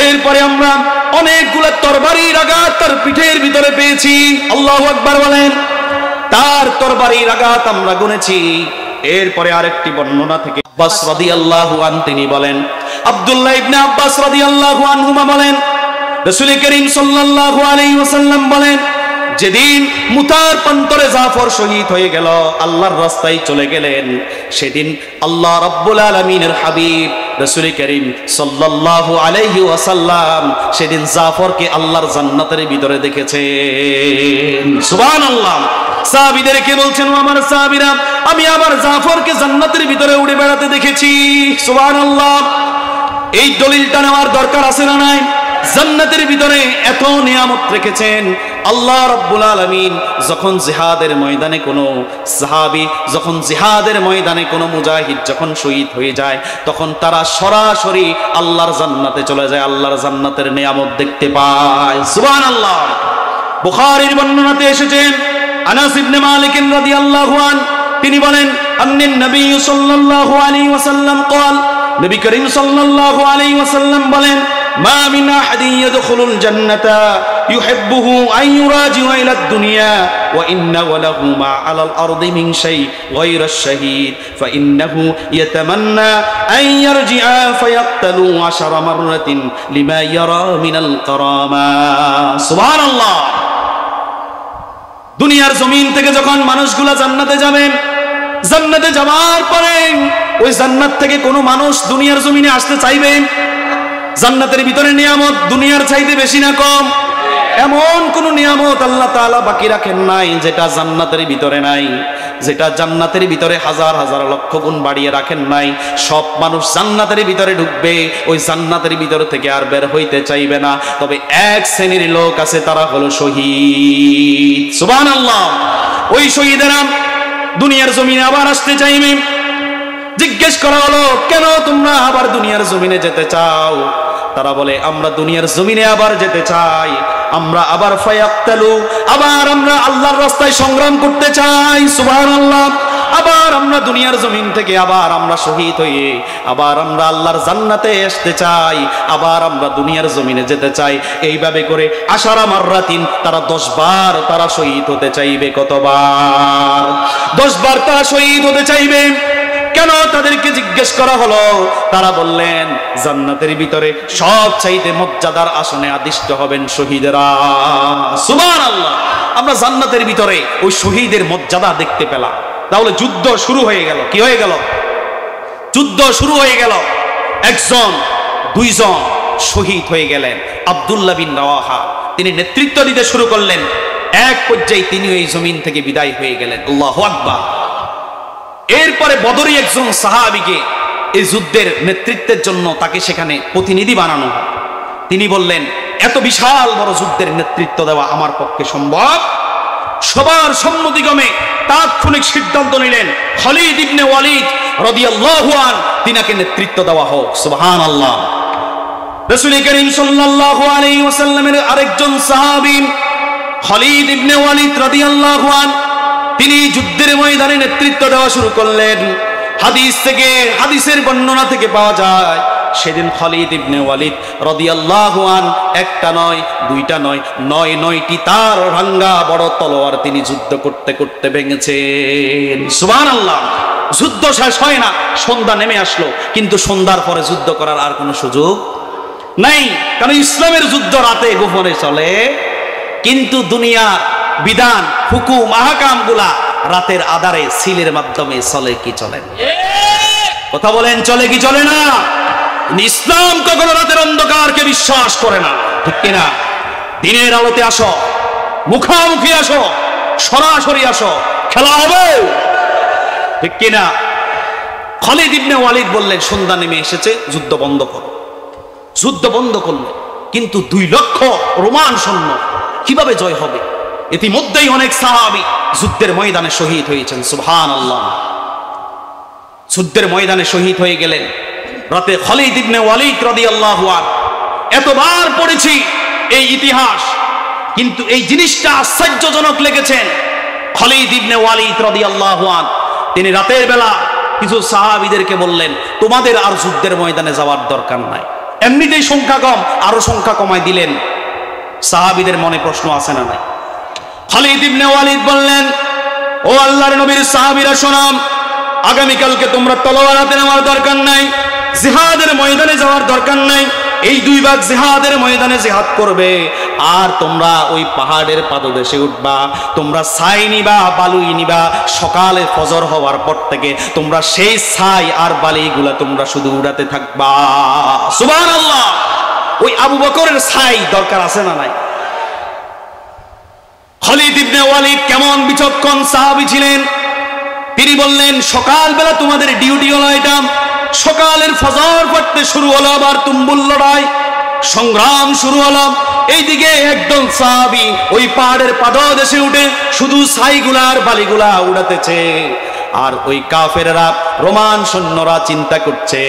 এরপরে আমরা অনেকগুলো তরবারির আঘাত তার পিঠের ভিতরে পেয়েছি। আল্লাহু আকবার বলেন। তার তরবারির আঘাত আমরা গুনেছি। এরপরে আরেকটি বর্ণনা থেকে আব্বাস রাদিয়াল্লাহু আনহু তিনি বলেন, আব্দুল্লাহ ইবনে আব্বাস রাদিয়াল্লাহু আনহুমা বলেন, রাসূল করিম সাল্লাল্লাহু আলাইহি ওয়াসাল্লাম বলেন, যেদিন মুতার প্রান্তরে জাফর শহীদ হয়ে গেল, আল্লাহর রাস্তায় চলে গেলেন, সেদিন আল্লাহ রাব্বুল আলামিনের হাবিব রাসূল করিম সাল্লাল্লাহু আলাইহি ওয়াসাল্লাম সেদিন জাফরকে আল্লাহর জান্নাতের ভিতরে দেখেছেন। সুবহানাল্লাহ। সাহাবীদেরকে বলছেন, ও আমার সাহাবীরা, আমি আমার জাফরকে জান্নাতের ভিতরে উড়ে বেড়াতে দেখেছি। সুবহানাল্লাহ। এই দলিলটা নেওয়ার দরকার আছে না নাই? জান্নাতের ভিতরে এত নিয়ামত রেখেছেন আল্লাহ রাব্বুল আলামিন। যখন জিহাদের ময়দানে কোনো সাহাবী, যখন জিহাদের ময়দানে কোনো মুজাহিদ যখন শহীদ হয়ে যায়, তখন তারা সরাসরি আল্লাহর জান্নাতে চলে যায়, আল্লাহর জান্নাতের নিয়ামত দেখতে পায়। সুবহানাল্লাহ। বুখারীর বর্ণনাতে এসেছে, আনাস ইবনে মালিক রাদিয়াল্লাহু আনহু তিনি বলেন, আন্নান নবী সাল্লাল্লাহু আলাইহি ওয়াসাল্লাম قال, নবী করিম সাল্লাল্লাহু আলাইহি ওয়াসাল্লাম বলেন, মা মিন আহাদিন ইয়াদখুলুল জান্নাতা ইউহিব্বুহু আন ইউরাজিউ ইলা দুনিয়া ওয়া ইন্না লাহু মা আলাল আরদি মিন শাই গায়রা আশ-শাহীদ ফাইন্নাহু ইয়াতামান্না আন ইয়ারজিআ ফায়াক্তালু 10 মাররাতিন লিমা ইয়ারা মিনাল কারামা। সুবহানাল্লাহ। দুনিয়ার জমিন থেকে যখন মানুষগুলা জান্নাতে যাবে, জান্নাতে যাওয়ার পরে ওই জান্নাত থেকে কোনো মানুষ দুনিয়ার জমিনে আসতে চাইবে? জান্নাতের ভিতরে নিয়ামত দুনিয়ার চাইতে বেশি না কম? এমন কোন নিয়ামত আল্লাহ তাআলা বাকি রাখেন নাই যেটা জান্নাতের ভিতরে নাই, যেটা জান্নাতের ভিতরে হাজার হাজার লক্ষ গুণ বাড়িয়ে রাখেন নাই। সব মানুষ জান্নাতের ভিতরে ঢুকবে, ওই জান্নাতের ভিতর থেকে আর বের হইতে চাইবে না। তবে এক শ্রেণীর লোক আছে, তারা হলো শহীদ। সুবহানাল্লাহ। ওই শহীদেরা দুনিয়ার জমিনে আবার আসতে চাইবে। জিজ্ঞেস করা হলো, কেন তোমরা আবার দুনিয়ার জমিনে যেতে চাও? তারা বলে, আমরা দুনিয়ার জমিনে আবার যেতে চাই, আমরা আবার ফায়াক্তালু, আবার আমরা আল্লাহর রাস্তায় সংগ্রাম করতে চাই। সুবহানাল্লাহ। আবার আমরা দুনিয়ার জমিন থেকে আবার আমরা শহীদ হয়ে আবার আমরা আল্লাহর জান্নাতে আসতে চাই, আবার আমরা দুনিয়ার জমিনে যেতে চাই। এইভাবে করে 10 মাররাতিন, তারা 10 বার তারা শহীদ হতে চাইবে। কতবার? 10 বার তারা শহীদ হতে চাইবে। কেন তাদেরকে জিজ্ঞেস করা হলো? তারা বললেন, জান্নাতের ভিতরে সব চাইতে মর্যাদার আসনে আদিষ্ট হবেন শহীদেরা। সুবহানাল্লাহ। আমরা জান্নাতের ভিতরে ওই শহীদের মর্যাদা দেখতে পেলাম। তাহলে যুদ্ধ শুরু হয়ে গেল। কি হয়ে গেল? যুদ্ধ শুরু হয়ে গেল। 1 জন 2 জন শহীদ হয়ে গেলেন। আব্দুল্লাহ বিন রাওয়াহা তিনি নেতৃত্ব দিতে শুরু করলেন। এক পর্যায়ে তিনি এই জমিন থেকে বিদায় হয়ে গেলেন। আল্লাহু আকবার। এরপরে বদরি একজন সাহাবীকে এই যুদ্ধের নেতৃত্বের জন্য তাকে সেখানে প্রতিনিধি বানানো হয়। তিনি বললেন, এত বিশাল বড় যুদ্ধের নেতৃত্ব দেওয়া আমার পক্ষে সম্ভব? সবার সম্মতিক্রমে তাৎক্ষণিক সিদ্ধান্ত নিলেন, খালিদ ইবনে ওয়ালিদ রাদিয়াল্লাহু আনহু তিনাকে নেতৃত্ব দেওয়া হোক। সুবহানাল্লাহ। রাসূল করিম সাল্লাল্লাহু আলাইহি ওয়াসাল্লামের আরেকজন সাহাবী খালিদ ইবনে ওয়ালিদ রাদিয়াল্লাহু আনহু তিনি যুদ্ধের ময়দানে নেতৃত্ব দেওয়া শুরু করলেন। হাদিসের বর্ণনা থেকে পাওয়া যায়, সেদিন খালিদ ইবনে ওয়ালিদ রাদিয়াল্লাহু আনহু একটা নয়, দুইটা নয়, 9টি তার ভাঙ্গা বড় তলোয়ার তিনি যুদ্ধ করতে করতে ভেঙেছেন। সুবহানাল্লাহ। যুদ্ধ শেষ হয় না, সন্ধ্যা নেমে আসলো, কিন্তু সন্ধ্যার পরে যুদ্ধ করার আর কোনো সুযোগ নাই, কারণ ইসলামের যুদ্ধ রাতে গোপনে চলে, কিন্তু দুনিয়া বিধান হুকুম আহকাম গুলা রাতের আধারে সিলের মাধ্যমে চলে কি চলে না? কথা বলেন, চলে কি চলে না? ইসলাম কখনো রাতের অন্ধকারকে বিশ্বাস করে না, ঠিক কিনা? দিনের আলোতে আসো, মুখামুখি আসো, সরাসরি আসো, খেলা হবে, ঠিক কিনা? খালিদ ইবনে ওয়ালিদ বললেন, সন্ধ্যা নেমে এসেছে, যুদ্ধ বন্ধ করো। যুদ্ধ বন্ধ করলো, কিন্তু 2 লক্ষ রোমান সৈন্য কিভাবে জয় হবে? ইতিমধ্যেই অনেক সাহাবী যুদ্ধের ময়দানে শহীদ হয়েছেন, সুবহানাল্লাহ। যুদ্ধের ময়দানে শহীদ হয়ে গেলেন। রাতে খালিদ ইবনে ওয়ালিদ রাদিয়াল্লাহু আনহু, এতবার পড়েছি এই ইতিহাস, কিন্তু এই জিনিসটা আশ্চর্যজনক লেগেছেন। খালিদ ইবনে ওয়ালিদ রাদিয়াল্লাহু আনহু তিনি রাতের বেলা কিছু সাহাবীদেরকে বললেন, তোমাদের আর যুদ্ধের ময়দানে যাওয়ার দরকার নাই, এমনিতেই সংখ্যা কম, আরো সংখ্যা কমায় দিলেন। সাহাবীদের মনে প্রশ্ন আছে না নাই? খালিদ ইবনে ওয়ালিদ বললেন, ও আল্লাহর নবীর সাহাবীরা শোনাম, আগামীকালকে তোমরা তলোয়ার হাতে নেওয়ার দরকার নাই, জিহাদের ময়দানে যাওয়ার দরকার নাই, এই 2 ভাগ জিহাদের ময়দানে জিহাদ করবে, আর তোমরা ওই পাহাড়ের পাদদেশে উঠবা, তোমরা ছাই নিবা, বালুই নিবা, সকালে ফজর হওয়ার পর থেকে তোমরা সেই ছাই আর বালিগুলা তোমরা শুধু উড়াতে থাকবা। সুবহানাল্লাহ। ওই আবু বকরের ছাই দরকার আছে না নাই? খালিদ ইবনে ওয়ালিদ কেমন বিচক্ষণ সাহাবী ছিলেন, তিনি বললেন, সকালবেলা তোমাদের ডিউটি হলো এটা, সকালের ফজর পড়তে শুরু হলো, আবার তুম্বুল লড়াই সংগ্রাম শুরু হলো। এইদিকে একদল সাহাবী ওই পাহাড়ের পাদদেশে উঠে শুধু ছাইগুলা আর বালিগুলা উড়াতেছে, আর ওই কাফেররা রোমান সৈন্যরা চিন্তা করছে,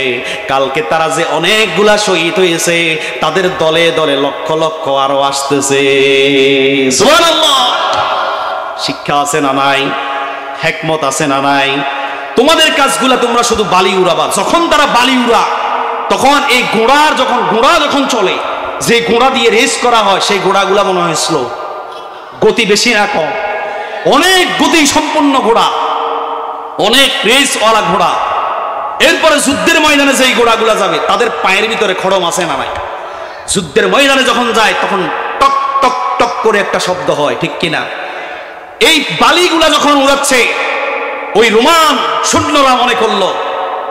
কালকে তারা যে অনেকগুলা শহীদ হয়েছে, তাদের দলে দলে লক্ষ লক্ষ আরো আসতেছে। সুবহানাল্লাহ। শিক্ষা আছে না নাই? হিকমত আছে না নাই? তোমাদের কাজগুলা তোমরা শুধু বালি উড়াবা। যখন তারা বালি উড়া, তখন এই ঘোড়া যখন চলে, যে ঘোড়া দিয়ে রেস করা হয়, সেই ঘোড়াগুলা মনে হয় স্লো, গতি বেশি না কম? অনেক গতি সম্পন্ন ঘোড়া, অনেক রেসওয়ালা ঘোড়া। এরপরে যুদ্ধের ময়দানে যেই ঘোড়াগুলা যাবে, তাদের পায়ের ভিতরে খড়ম আছে না নাই? যুদ্ধের ময়দানে যখন যায়, তখন টক টক টক করে একটা শব্দ হয়, ঠিক কিনা? এই বালিগুলা যখন উড়াচ্ছে, ওই রোমান সৈন্যরা মনে করলো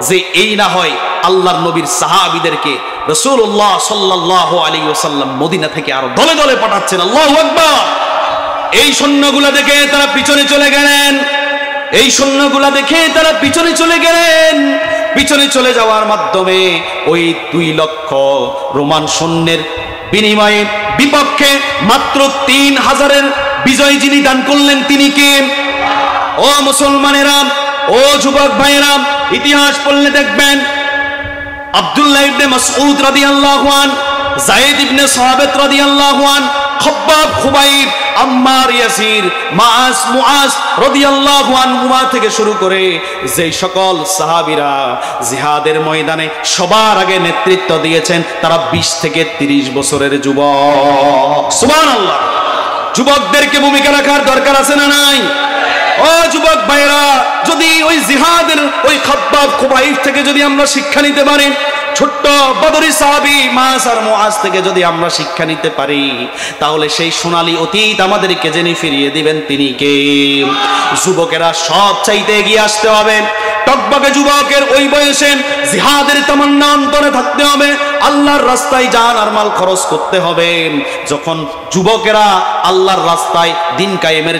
যে এই না হয় আল্লাহর নবীর সাহাবীদেরকে রাসূলুল্লাহ সাল্লাল্লাহু আলাইহি ওয়াসাল্লাম মদিনা থেকে আরো দলে দলে পাঠাচ্ছেন। আল্লাহু আকবার। এই সৈন্যগুলা দেখে তারা পিছনে চলে গেলেন, এই সৈন্যগুলা দেখে তারা পিছনে চলে গেলেন। পিছনে চলে যাওয়ার মাধ্যমে ওই 2 লক্ষ রোমান সৈন্যের বিনিময়ে বিপক্ষে মাত্র 3000-এর বিজয় যিনি দান করলেন, তিনি কে? ও মুসলমানেরা, ও যুবক ভাইয়েরা, ইতিহাস পড়লে দেখবেন আব্দুল্লাহ ইবনে মাসউদ রাদিয়াল্লাহু আনহু, যায়েদ ইবনে সাবিত রাদিয়াল্লাহু আনহু, খাব্বাব, খুবাইব, আম্মার, ইয়াসির, মাআস, মুআজ রাদিয়াল্লাহু আনহুমা থেকে শুরু করে যেই সকল সাহাবীরা জিহাদের ময়দানে সবার আগে নেতৃত্ব দিয়েছেন, তারা 20 থেকে 30 বছরের যুবক। সুবহানাল্লাহ। যুবকদেরকে ভূমিকা রাখার দরকার আছে না নাই? ও যুবক ভাইরা, যদি ওই জিহাদের ওই খাব্বাব, খুবাইব থেকে যদি আমরা শিক্ষা নিতে পারি, ছোট্ট বদরি সাহাবী মাস আর মুআজ থেকে যদি আমরা শিক্ষা নিতে পারি, তাহলে সেই সোনালী অতীত আমাদেরকে জেনে ফিরিয়ে দিবেন তিনি কে। যুবকেরা সব চাইতে এগিয়ে আসতে হবে। টকবকে যুবকের ওই বয়সে জিহাদের তামান্না অন্তরে থাকতে হবে, আল্লাহর রাস্তায় জান আর মাল খরচ করতে হবে। যখন যুবকেরা আল্লাহর রাস্তায় দিন কায়েমের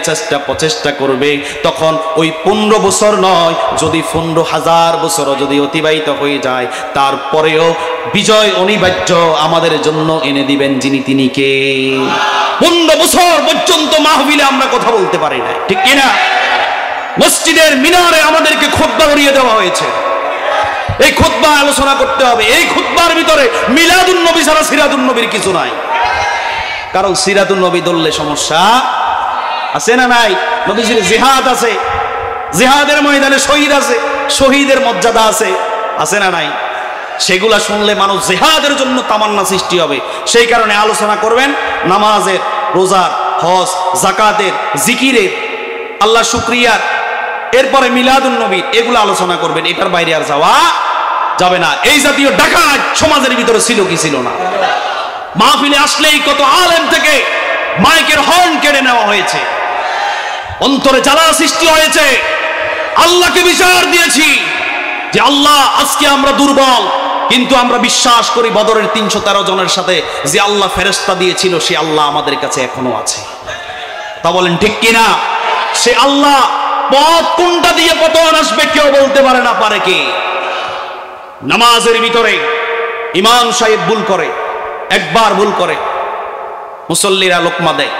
প্রচেষ্টা করবে, তখন ওই 15 বছর নয়, যদি 15,000 বছরও যদি অতিবাহিত হয়ে যায়, তারপরেও বিজয় অনিবার্য আমাদের জন্য এনে দিবেন যিনি, তিনি কে। 15 বছর পর্যন্ত মাহফিলে আমরা কথা বলতে পারি না, ঠিক কিনা? মসজিদের মিনারে আমাদেরকে খুতবা করিয়ে দেওয়া হয়েছে, এই খুতবা আলোচনা করতে হবে। এই খুতবার ভিতরে মিলাদুন নবী ছাড়া সিরাতুন নবীর কিছু নাই, কারণ সিরাতুন নবী ধরলে সমস্যা আছে না নাই? নবীজির জিহাদ আছে, জিহাদের ময়দানে শহীদ আছে, শহীদের মর্যাদা আছে, আছে না নাই? সেগুলা শুনলে মানুষ জিহাদের জন্য তামান্না সৃষ্টি হবে। সেই কারণে আলোচনা করবেন নামাজের, রোজার, হজ, যাকাতের, জিকিরের, আল্লাহ শুকরিয়ার, এরপরে মিলাদুন নবী, এগুলো আলোচনা করবেন, এটার বাইরে আর যাওয়া যাবে না। এই জাতীয় ডাকাত সমাজের ভিতরে ছিল কি ছিল না? মাহফিলে আসলেই কত আলেম থেকে মাইকের হর্ন কেড়ে নেওয়া হয়েছে, অন্তরে জ্বালা সৃষ্টি হয়েছে। আল্লাহকে বিচার দিয়েছি যে আল্লাহ আজকে আমরা দুর্বল, কিন্তু আমরা বিশ্বাস করি বদরের 313 জনের সাথে যে আল্লাহ ফেরেশতা দিয়েছিল সে আল্লাহ আমাদের কাছে এখনো আছে। তা বলেন ঠিক কিনা? সে আল্লাহ পথ কোনটা দিয়ে পতন আসবে কেউ বলতে পারে না, পারে কে? নামাজের ভিতরে ইমাম সাহেব ভুল করে, একবার ভুল করে, মুসল্লিরা লোকমা দেয়,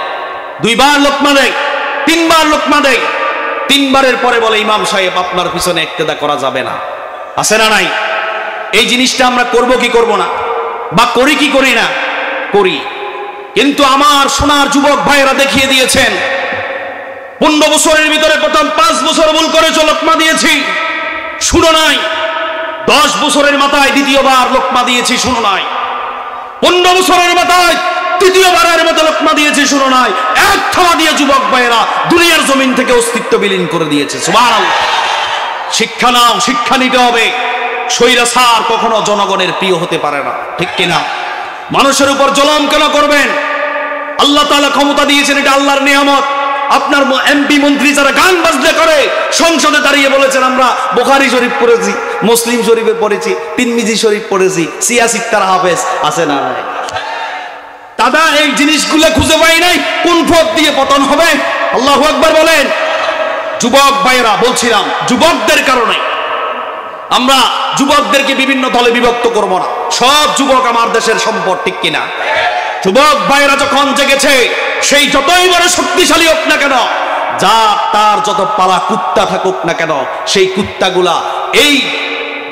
2 বার লোকমা দেয়, 3 বার লোকমা দেয়, 3 বারের পরে বলে ইমাম সাহেব আপনার পিছনে ইক্তেদা করা যাবে না। আছে না নাই? এই জিনিসটা আমরা করব কি করব না, বা করি কি করি না? করি। কিন্তু আমার সোনার যুবক ভাইয়েরা দেখিয়ে দিয়েছেন 15 বছরের ভিতরে প্রথম 5 বছর ভুল করেছ, লোকমা দিয়েছি, শুনো নাই। 10 বছরের মাথায় দ্বিতীয়বার লোকমা দিয়েছি, শুনো নাই। 15 বছরের মাথায় তৃতীয়বারের মতো লোকমা দিয়েছি, শুনো নাই। এক থামা দিয়ে যুবক ভাইয়েরা দুনিয়ার জমিন থেকে অস্তিত্ব বিলীন করে দিয়েছে। সুবহানাল্লাহ। শিক্ষা নাও, শিক্ষা নিতে হবে। স্বৈরাচার কখনো জনগণের প্রিয় হতে পারে না, ঠিক কিনা? মানুষের উপর জুলুম কেন করবেন? আল্লাহ তাআলা ক্ষমতা দিয়েছেন, এটা আল্লাহর নিয়ামত। আপনার এমপি মন্ত্রী যারা গান বাজনা করে সংসদে দাঁড়িয়ে বলেছেন আমরা বুখারী শরীফ পড়েছি, মুসলিম শরীফে পড়েছি, তিরমিজি শরীফ পড়েছি, সিয়াসিত্তার হাফেজ, আছে না নাই? দাদা এই জিনিসগুলো খুঁজে পাই নাই, কোন পথ দিয়ে পতন হবে? আল্লাহু আকবার বলেন। যুবক ভাইয়েরা, বলছিলাম যুবকদের কারণে আমরা যুবকদেরকে বিভিন্ন দলে বিভক্ত করব না। সব যুবক আমার দেশের সম্পদ, ঠিক কিনা? যুবক ভাইয়েরা যখন জেগেছে, সেই যতই বড় শক্তিশালী হোক না কেন, যা তার যত পালা কুত্তা থাকুক না কেন, সেই কুত্তাগুলা এই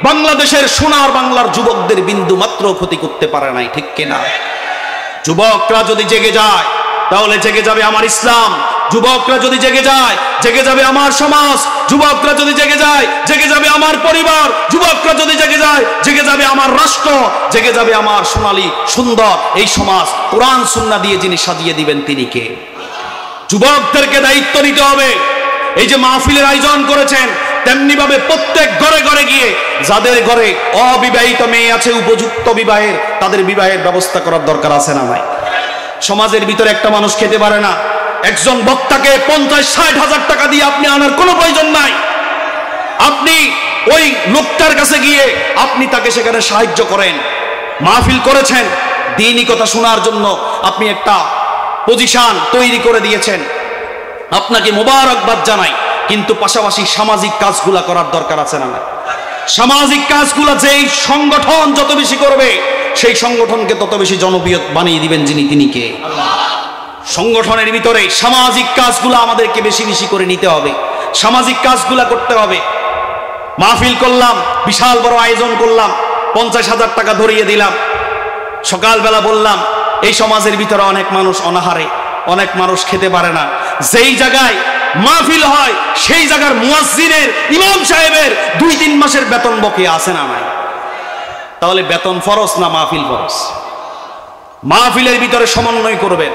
বাংলাদেশের সোনার বাংলার যুবকদের বিন্দু মাত্র ক্ষতি করতে পারে নাই, ঠিক কিনা? যুবকরা যদি জেগে যায় তাহলে জেগে যাবে আমার ইসলাম। যুবকরা যদি জেগে যায়, জেগে যাবে আমার সমাজ। যুবকরা যদি জেগে যায়, জেগে যাবে আমার পরিবার। যুবকরা যদি জেগে যায়, জেগে যাবে আমার রাষ্ট্র, জেগে যাবে আমার সোনালী সুন্দর এই সমাজ। কোরআন সুন্নাহ দিয়ে যিনি সাজিয়ে দিবেন তিনি কে? যুবকদেরকে দায়িত্ব নিতে হবে। এই যে মাহফিলের আয়োজন করেছেন, তেমনি ভাবে প্রত্যেক ঘরে ঘরে গিয়ে যাদের ঘরে অবিবাহিত মেয়ে আছে উপযুক্ত বিবাহের, তাদের বিবাহের ব্যবস্থা করার দরকার আছে না নাই? সমাজের ভিতরে একটা মানুষ খেতে পারে না, একজন বক্তাকে 50-60 হাজার টাকা দিয়ে আপনি আনার কোনো প্রয়োজন নাই। আপনি ওই লোকটার কাছে গিয়ে আপনি তাকে সেখানে সাহায্য করেন। মাহফিল করেছেন, দ্বীনি কথা শোনার জন্য আপনি একটা পজিশন তৈরি করে দিয়েছেন, আপনাকে মোবারকবাদ জানাই। কিন্তু পাশাপাশি সামাজিক কাজগুলা করার দরকার আছে না? সামাজিক কাজগুলা যেই সংগঠন যত বেশি করবে, সেই সংগঠনকে তত বেশি জনপ্রিয় বানিয়ে দিবেন যিনি, তিনি কে? সংগঠনের ভিতরে সামাজিক কাজগুলো আমাদেরকে বেশি বেশি করে নিতে হবে, সামাজিক কাজগুলা করতে হবে। মাহফিল করলাম, বিশাল বড় আয়োজন করলাম, 50,000 টাকা ধরিয়ে দিলাম, সকালবেলা বললাম এই সমাজের ভিতরে অনেক মানুষ অনাহারে, অনেক মানুষ খেতে পারে না। যেই জায়গায় মাহফিল হয় সেই জায়গার মুয়াজ্জিনের, ইমাম সাহেবের 2-3 মাসের বেতন বকেয়া আছে না নাই? তাহলে বেতন ফরজ না মাহফিল ফরজ? মাহফিলের ভিতরে সমন্বয় করবেন,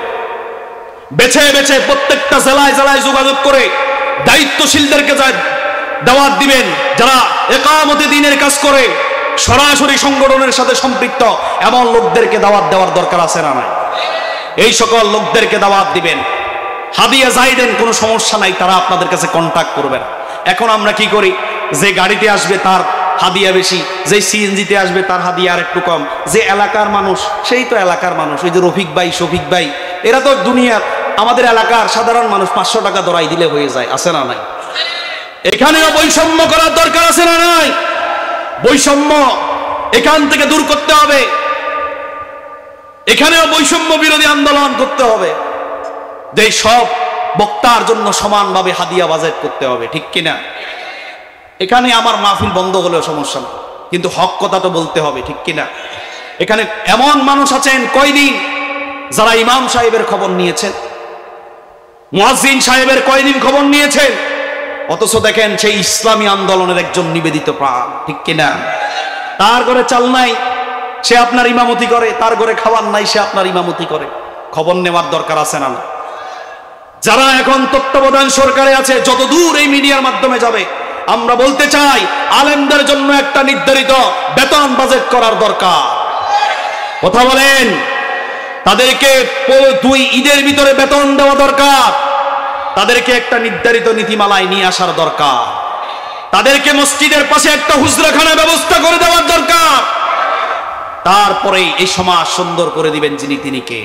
বেছে বেছে প্রত্যেকটা জেলায় জেলায় যোগাযোগ করে দায়িত্বশীলদেরকে দাওয়াত দিবেন, যারা ইকামতে দ্বীনের কাজ করে, সরাসরি সংগঠনের সাথে সম্পৃক্ত এমন লোকদেরকে দাওয়াত দেওয়ার দরকার আছে না নাই? এই সকল লোকদেরকে দাওয়াত দিবেন। হাদিয়া যাইদেন, কোনো সমস্যা নাই, তারা আপনাদের কাছে কন্টাক্ট করবেন। এখন আমরা কি করি, যে গাড়িতে আসবে তার হাদিয়া বেশি, যে সিএনজিতে আসবে তার হাদিয়া আর একটু কম, যে এলাকার মানুষ সেই তো এলাকার মানুষ, ওই যে রফিক ভাই, শফিক ভাই, এরা তো দুনিয়ার, আমাদের এলাকার সাধারণ মানুষ 500 টাকা ধরাই দিলে হয়ে যায়, আছে না নাই? এখানেও বৈষম্য করার দরকার আছে না নাই? বৈষম্য এখান থেকে দূর করতে হবে, এখানেও বৈষম্য বিরোধী আন্দোলন করতে হবে, যে সব বক্তার জন্য সমানভাবে হাদিয়া বাজেট করতে হবে, ঠিক কিনা? এখানে আমার মাহফিল বন্ধ হলেও সমস্যা না, কিন্তু হক কথা তো বলতে হবে, ঠিক কিনা? এখানে এমন মানুষ আছেন কয়দিন যারা ইমাম সাহেবের খবর নিয়েছেন, মুয়াজ্জিন সাহেবের কয়দিন খবর নিয়েছেন, অথচ দেখেন সেই ইসলামী আন্দোলনের একজন নিবেদিত প্রাণ, ঠিক কিনা? তার ঘরে চাল নাই, সে আপনার ইমামতি করে, তার ঘরে খাবার নাই, সে আপনার ইমামতি করে। খবর নেওয়ার দরকার আছে না? যারা এখন তত্ত্বাবধান সরকারে আছে, যতদূর এই মিডিয়ার মাধ্যমে যাবে, আমরা বলতে চাই আলেমদের জন্য একটা নির্ধারিত বেতন বাজেট করার দরকার। কথা বলেন, তাদেরকে 2 ঈদের ভিতরে বেতন দেওয়া দরকার, তাদেরকে একটা নির্ধারিত নীতিমালায় নিয়ে আসার দরকার, তাদেরকে মসজিদের পাশে একটা হুজরাখানা ব্যবস্থা করে দেওয়ার দরকার। তারপরে এই সমাজ সুন্দর করে দিবেন যিনি, তিনি কে?